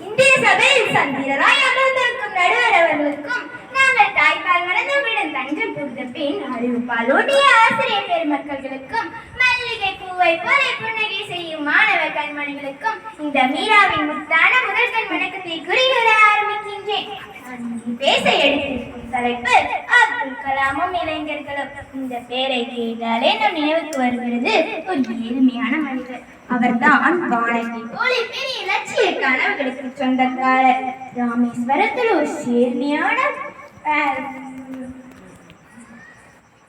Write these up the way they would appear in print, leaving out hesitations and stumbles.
இந்திய சபையில் சந்திரராய் அமர்ந்திருக்கும் நடுவர் அவர்களுக்கும் நாங்கள் தாய்ப்பால் மணந்தவிடம் தஞ்சம் புகுந்த பின் அறிவுப்பாலூட்டிய ஆசிரியர் பெருமக்களுக்கும் மல்லிகை பூவை போல புன்னகை செய்யும் மாணவ கண்மணிகளுக்கும் இந்த மீராவின் முத்தான முதல் கண் வணக்கத்தை குறிவிட ஆரம்பிக்கின்றேன். பேச எடுத்திருக்கும் தலைப்பு அப்துல் கலாமும் இளைஞர்களும். இந்த பேரை கேட்டாலே நம் நினைவுக்கு வருகிறது ஒரு எளிமையான மனிதர். அவர்தான் வானத்தை போல பெரிய இலட்சிய கனவுகளுக்கு சொந்தக்காரர்.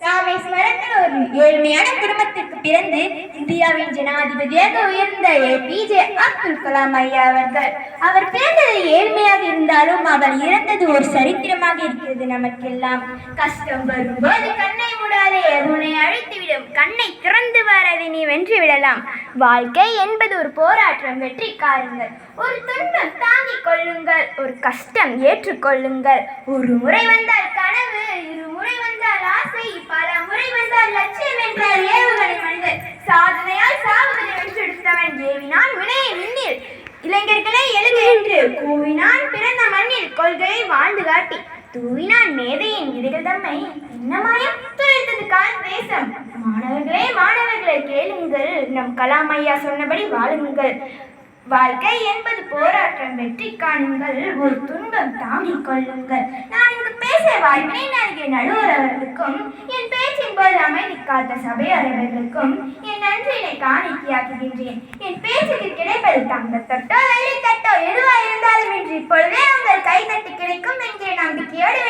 ராமேஸ்வரத்தில் ஒரு ஏழ்மையான குடும்பத்திற்கு பிறந்து இந்தியாவின் ஜனாதிபதியாக உயர்ந்த APJ அப்துல் கலாம் ஐயா அவர்கள். அவர் பிறந்தது ஏழ்மையாக இருந்தாலும் அவர் இறந்தது ஒரு சரித்திரமாக இருக்கிறது நமக்கெல்லாம். கஷ்டம் வரும்போது கண்ணை மூடாதே, உன்னை அழைத்துவிடும். கண்ணை திறந்து வாரதை நீ வென்று விடலாம். வாழ்க்கை என்பது ஒரு போராட்டம். வெற்றி காருங்கள். ஒரு துன்பம் தாங்கிக் கொள்ளுங்கள். ஒரு கஷ்டம் ஏற்றுக்கொள்ளுங்கள். ஒரு முறை வந்தால் கனவு, இருமுறை வந்தால் ஆசை, பல முறை வந்தால் லட்சியம் என்றால் ஏவுகணை மனிதர். சாதனையால் சாவுதலை வென்றெடுத்தவன். ஏவினான் வினையை விண்ணில், இளைஞர்களே எழுது என்று கூவினான் பிறந்த மண்ணில். கொள்கையை வாழ்ந்து காட்டி தூவினான் மேதையின் விதைகள் தம்மை. என்னமாயம் துளிர்த்தது கால் தேசம். மாணவர்களே கேளுங்கள், நம் கலாம் ஐயா சொன்னபடி வாழுங்கள். வாழ்க்கை என்பது போராட்டம். வெற்றி காணுங்கள். ஒரு துன்பம் தாங்கிக் கொள்ளுங்கள். நான் இங்கு பேச வாய்ப்பினை நல்கிய நடுவர் அவர்களுக்கும் என் பேச்சின் போது அமைதி காத்த சபையாளர்களுக்கும் என் நன்றியினை காணிக்கையாக்குகின்றேன். என் பேச்சுக்கு கிடைப்பது தங்க தட்டோ வெள்ளி தட்டோ எதுவாக இருந்தாலும் இன்று இப்பொழுதே உங்கள் கைத்தட்டு கிடைக்கும் என்கிற நம்பிக்கையோடு